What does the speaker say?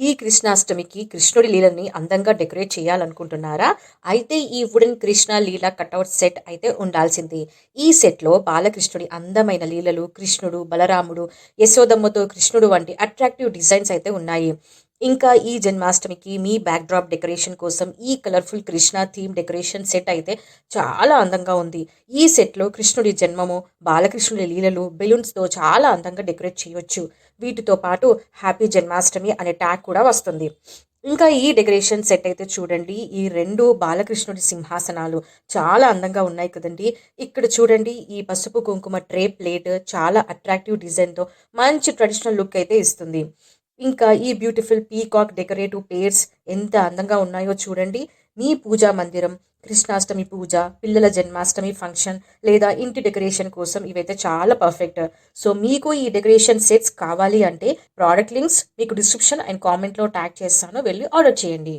ఈ కృష్ణాష్టమికి కృష్ణుడి లీలని అందంగా డెకరేట్ చేయాలనుకుంటున్నారా? అయితే ఈ వుడెన్ కృష్ణ లీల కటౌట్ సెట్ అయితే ఉండాల్సిందే. ఈ సెట్‌లో బాలకృష్ణుడి అందమైన లీలలు, కృష్ణుడు, బలరాముడు, యశోదమ్మతో కృష్ణుడు వంటి అట్రాక్టివ్ డిజైన్స్ అయితే ఉన్నాయి. ఇంకా ఈ జన్మాష్టమికి మీ బ్యాక్‌డ్రాప్ డెకరేషన్ కోసం ఈ colourful Krishna theme decoration set అయితే చాలా అందంగా ఉంది. ఈ సెట్‌లో కృష్ణుడి జన్మము, బాలకృష్ణుడి లీలలు, బెలూన్స్‌తో చాలా అందంగా డెకరేట్ చేయొచ్చు. వీటితో పాటు హ్యాపీ జన్మాష్టమి అనే ట్యాగ్ కూడా వస్తుంది. ఇంకా ఈ డెకరేషన్ సెట్ అయితే చూడండి. ఈ 2 బాలకృష్ణుడి సింహాసనాలు చాలా అందంగా ఉన్నాయి కదండీ! ఇక్కడ చూడండి, ఈ పసుపు కుంకుమ ట్రే ప్లేట్ చాలా అట్రాక్టివ్ డిజైన్‌తో మంచి ట్రెడిషనల్ లుక్ అయితే ఇస్తుంది. ఇంకా ఈ బ్యూటిఫుల్ పీకాక్ డెకరేటివ్ పెయిర్స్ ఎంత అందంగా ఉన్నాయో చూడండి. మీ పూజా మందిరం, కృష్ణాష్టమి పూజ, పిల్లల జన్మాష్టమి ఫంక్షన్ లేదా ఇంటి డెకరేషన్ కోసం ఇవైతే చాలా పర్ఫెక్ట్. సో మీకు ఈ డెకరేషన్ సెట్స్ కావాలి అంటే ప్రోడక్ట్ లింక్స్ మీకు డిస్క్రిప్షన్ అండ్ కామెంట్‌లో ట్యాగ్ చేస్తాను. వెళ్లి ఆర్డర్ చేయండి.